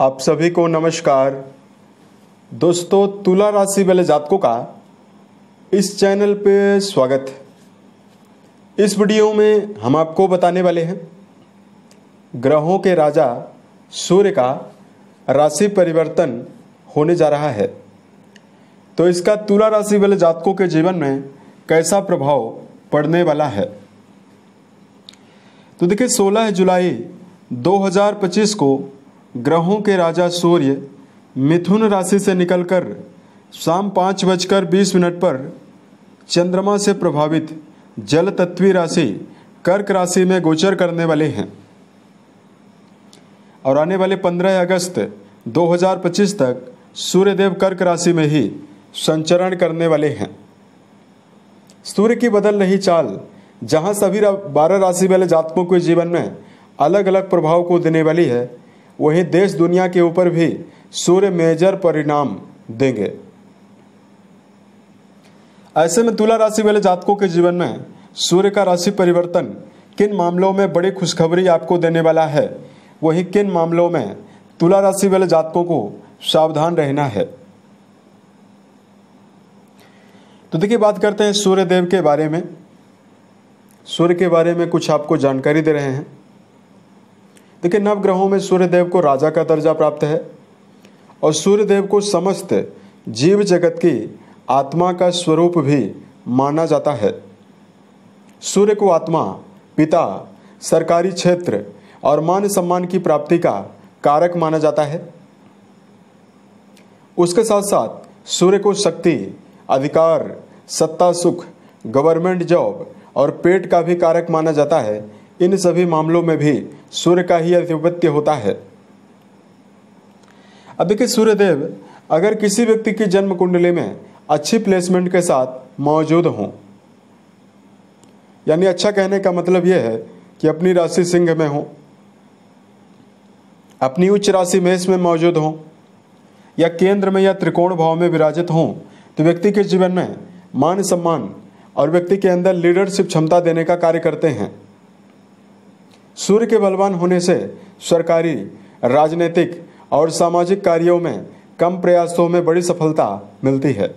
आप सभी को नमस्कार। दोस्तों, तुला राशि वाले जातकों का इस चैनल पे स्वागत है। इस वीडियो में हम आपको बताने वाले हैं ग्रहों के राजा सूर्य का राशि परिवर्तन होने जा रहा है, तो इसका तुला राशि वाले जातकों के जीवन में कैसा प्रभाव पड़ने वाला है। तो देखिए, 16 जुलाई 2025 को ग्रहों के राजा सूर्य मिथुन राशि से निकलकर शाम 5:20 पर चंद्रमा से प्रभावित जल तत्वीय राशि कर्क राशि में गोचर करने वाले हैं और आने वाले 15 अगस्त 2025 तक सूर्यदेव कर्क राशि में ही संचरण करने वाले हैं। सूर्य की बदल रही चाल जहां सभी 12 राशि वाले जातकों के जीवन में अलग अलग प्रभाव को देने वाली है, वहीं देश दुनिया के ऊपर भी सूर्य मेजर परिणाम देंगे। ऐसे में तुला राशि वाले जातकों के जीवन में सूर्य का राशि परिवर्तन किन मामलों में बड़ी खुशखबरी आपको देने वाला है, वहीं किन मामलों में तुला राशि वाले जातकों को सावधान रहना है। तो देखिए, बात करते हैं सूर्य देव के बारे में। सूर्य के बारे में कुछ आपको जानकारी दे रहे हैं। देखिए, नवग्रहों में सूर्य देव को राजा का दर्जा प्राप्त है और सूर्य देव को समस्त जीव जगत की आत्मा का स्वरूप भी माना जाता है। सूर्य को आत्मा, पिता, सरकारी क्षेत्र और मान सम्मान की प्राप्ति का कारक माना जाता है। उसके साथ साथ सूर्य को शक्ति, अधिकार, सत्ता, सुख, गवर्नमेंट जॉब और पेट का भी कारक माना जाता है। इन सभी मामलों में भी सूर्य का ही आधिपत्य होता है। अब देखिए, सूर्यदेव अगर किसी व्यक्ति की जन्म कुंडली में अच्छी प्लेसमेंट के साथ मौजूद हों, यानी अच्छा कहने का मतलब यह है कि अपनी राशि सिंह में हो, अपनी उच्च राशि मेष में मौजूद हो या केंद्र में या त्रिकोण भाव में विराजित हों, तो व्यक्ति के जीवन में मान सम्मान और व्यक्ति के अंदर लीडरशिप क्षमता देने का कार्य करते हैं। सूर्य के बलवान होने से सरकारी, राजनीतिक और सामाजिक कार्यों में कम प्रयासों में बड़ी सफलता मिलती है।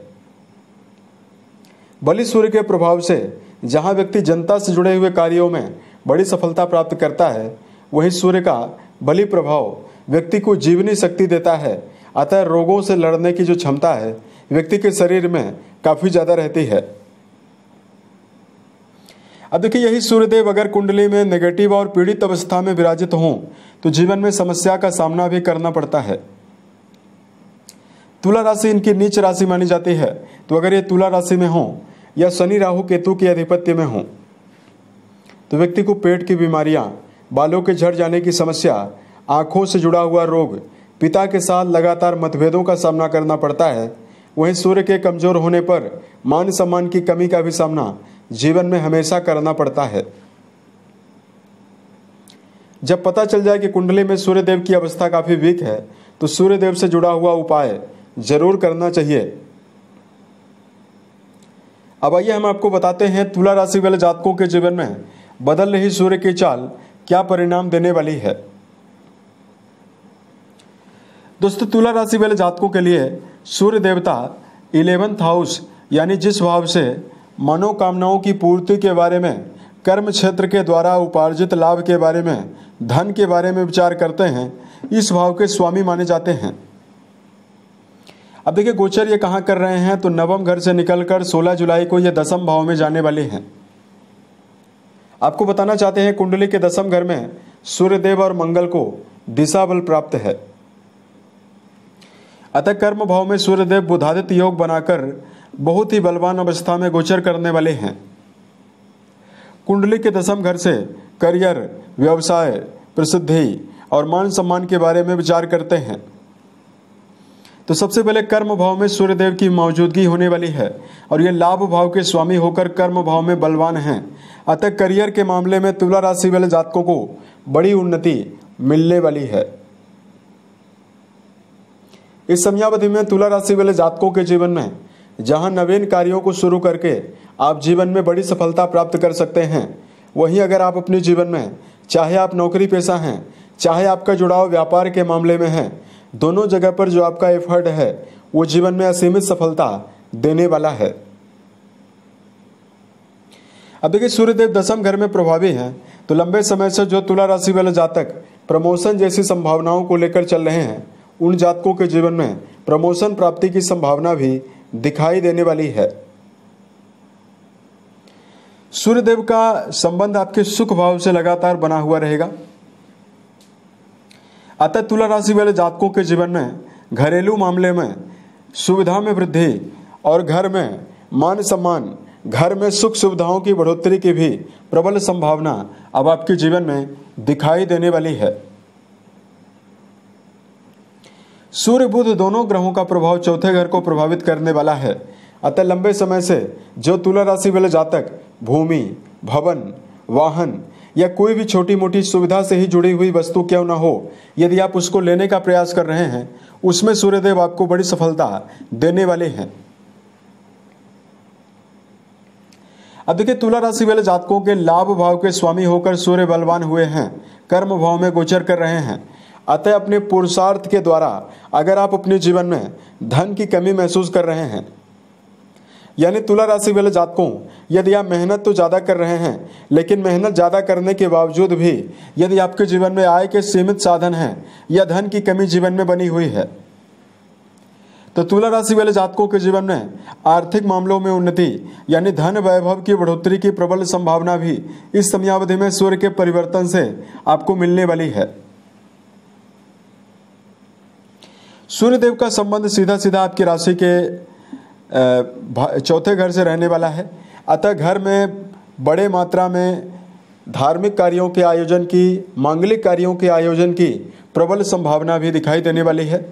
बलि सूर्य के प्रभाव से जहां व्यक्ति जनता से जुड़े हुए कार्यों में बड़ी सफलता प्राप्त करता है, वहीं सूर्य का बलि प्रभाव व्यक्ति को जीवनी शक्ति देता है। अतः रोगों से लड़ने की जो क्षमता है व्यक्ति के शरीर में काफी ज्यादा रहती है। अब देखिए, यही सूर्यदेव अगर कुंडली में नेगेटिव और पीड़ित अवस्था में विराजित हों तो जीवन में समस्या का सामना भी करना पड़ता है। तुला राशि इनकी नीच राशि मानी जाती है, तो अगर ये तुला राशि में हो या शनि राहु केतु के आधिपत्य में हो तो व्यक्ति को पेट की बीमारियां, बालों के झड़ जाने की समस्या, आंखों से जुड़ा हुआ रोग, पिता के साथ लगातार मतभेदों का सामना करना पड़ता है। वहीं सूर्य के कमजोर होने पर मान सम्मान की कमी का भी सामना जीवन में हमेशा करना पड़ता है। जब पता चल जाए कि कुंडली में सूर्यदेव की अवस्था काफी वीक है, तो सूर्यदेव से जुड़ा हुआ उपाय जरूर करना चाहिए। अब आइए हम आपको बताते हैं तुला राशि वाले जातकों के जीवन में बदल रही सूर्य की चाल क्या परिणाम देने वाली है। दोस्तों, तुला राशि वाले जातकों के लिए सूर्य देवता 11th हाउस यानी जिस भाव से मनोकामनाओं की पूर्ति के बारे में, कर्म क्षेत्र के द्वारा उपार्जित लाभ के बारे में, धन के बारे में विचार करते हैं, इस भाव के स्वामी माने जाते हैं। अब देखिए, गोचर ये कहाँ कर रहे हैं, तो नवम घर से निकलकर 16 जुलाई को ये दसम भाव में जाने वाले हैं। आपको बताना चाहते हैं, कुंडली के दसम घर में सूर्यदेव और मंगल को दिशा बल प्राप्त है। अतः कर्म भाव में सूर्यदेव बुधादित्य योग बनाकर बहुत ही बलवान अवस्था में गोचर करने वाले हैं। कुंडली के दसम घर से करियर, व्यवसाय, प्रसिद्धि और मान सम्मान के बारे में विचार करते हैं। तो सबसे पहले कर्म भाव में सूर्यदेव की मौजूदगी होने वाली है और ये लाभ भाव के स्वामी होकर कर्म भाव में बलवान हैं। अतः करियर के मामले में तुला राशि वाले जातकों को बड़ी उन्नति मिलने वाली है। इस समयावधि में तुला राशि वाले जातकों के जीवन में जहां नवीन कार्यों को शुरू करके आप जीवन में बड़ी सफलता प्राप्त कर सकते हैं, वहीं अगर आप अपने जीवन में चाहे आप नौकरी पेशा हैं, चाहे आपका जुड़ाव व्यापार के मामले में है, दोनों जगह पर जो आपका एफर्ट है वो जीवन में असीमित सफलता देने वाला है। अब देखिए, सूर्यदेव दशम घर में प्रभावी हैं, तो लंबे समय से जो तुला राशि वाले जातक प्रमोशन जैसी संभावनाओं को लेकर चल रहे हैं, उन जातकों के जीवन में प्रमोशन प्राप्ति की संभावना भी दिखाई देने वाली है। सूर्यदेव का संबंध आपके सुख भाव से लगातार बना हुआ रहेगा। अतः तुला राशि वाले जातकों के जीवन में घरेलू मामले में सुविधा में वृद्धि और घर में मान सम्मान, घर में सुख सुविधाओं की बढ़ोतरी की भी प्रबल संभावना अब आपके जीवन में दिखाई देने वाली है। सूर्य बुध दोनों ग्रहों का प्रभाव चौथे घर को प्रभावित करने वाला है। अतः लंबे समय से जो तुला राशि वाले जातक भूमि, भवन, वाहन या कोई भी छोटी मोटी सुविधा से ही जुड़ी हुई वस्तु क्यों ना हो, यदि आप उसको लेने का प्रयास कर रहे हैं, उसमें सूर्यदेव आपको बड़ी सफलता देने वाले हैं। अब देखिए, तुला राशि वाले जातकों के लाभ भाव के स्वामी होकर सूर्य बलवान हुए हैं, कर्म भाव में गोचर कर रहे हैं। अतः अपने पुरुषार्थ के द्वारा अगर आप अपने जीवन में धन की कमी महसूस कर रहे हैं, यानी तुला राशि वाले जातकों, यदि आप मेहनत तो ज़्यादा कर रहे हैं, लेकिन मेहनत ज़्यादा करने के बावजूद भी यदि आपके जीवन में आय के सीमित साधन हैं या धन की कमी जीवन में बनी हुई है, तो तुला राशि वाले जातकों के जीवन में आर्थिक मामलों में उन्नति यानी धन वैभव की बढ़ोतरी की प्रबल संभावना भी इस समयावधि में सूर्य के परिवर्तन से आपको मिलने वाली है। सूर्यदेव का संबंध सीधा सीधा आपकी राशि के चौथे घर से रहने वाला है। अतः घर में बड़े मात्रा में धार्मिक कार्यों के आयोजन की, मांगलिक कार्यों के आयोजन की प्रबल संभावना भी दिखाई देने वाली है।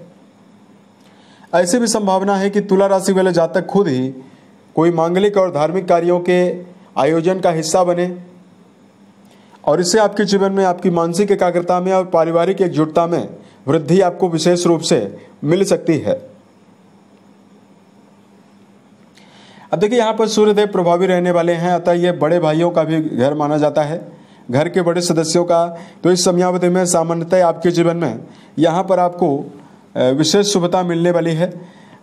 ऐसी भी संभावना है कि तुला राशि वाले जातक खुद ही कोई मांगलिक और धार्मिक कार्यों के आयोजन का हिस्सा बने और इससे आपके जीवन में आपकी मानसिक एकाग्रता में और पारिवारिक एकजुटता में वृद्धि आपको विशेष रूप से मिल सकती है। अब देखिए, यहाँ पर सूर्यदेव प्रभावी रहने वाले हैं, अतः ये बड़े भाइयों का भी घर माना जाता है, घर के बड़े सदस्यों का। तो इस समयावधि में सामान्यतः आपके जीवन में यहाँ पर आपको विशेष शुभता मिलने वाली है।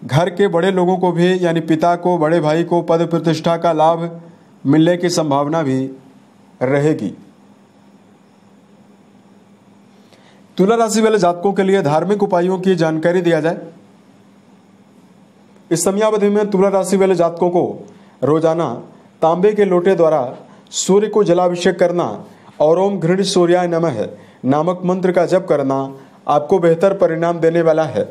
घर के बड़े लोगों को भी, यानी पिता को, बड़े भाई को पद प्रतिष्ठा का लाभ मिलने की संभावना भी रहेगी। तुला राशि वाले जातकों के लिए धार्मिक उपायों की जानकारी दिया जाए। इस समयावधि में तुला राशि वाले जातकों को रोजाना तांबे के लोटे द्वारा सूर्य को जलाभिषेक करना और ओम घृण सूर्याय नमः नामक मंत्र का जप करना आपको बेहतर परिणाम देने वाला है।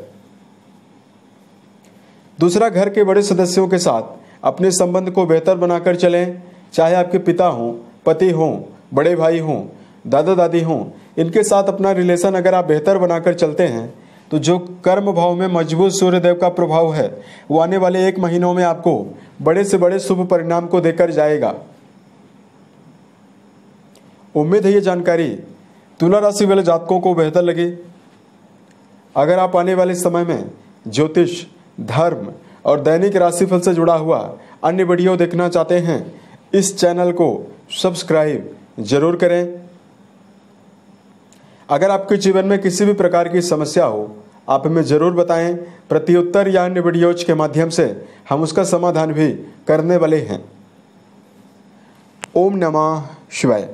दूसरा, घर के बड़े सदस्यों के साथ अपने संबंध को बेहतर बनाकर चलें। चाहे आपके पिता हों, पति हों, बड़े भाई हों, दादा दादी हों, इनके साथ अपना रिलेशन अगर आप बेहतर बनाकर चलते हैं तो जो कर्म भाव में मजबूत सूर्यदेव का प्रभाव है वो आने वाले 1 महीनों में आपको बड़े से बड़े शुभ परिणाम को देकर जाएगा। उम्मीद है ये जानकारी तुला राशि वाले जातकों को बेहतर लगी। अगर आप आने वाले समय में ज्योतिष, धर्म और दैनिक राशिफल से जुड़ा हुआ अन्य वीडियो देखना चाहते हैं, इस चैनल को सब्सक्राइब जरूर करें। अगर आपके जीवन में किसी भी प्रकार की समस्या हो, आप हमें जरूर बताएं। प्रत्युत्तर या अन्य वीडियोज के माध्यम से हम उसका समाधान भी करने वाले हैं। ओम नमः शिवाय।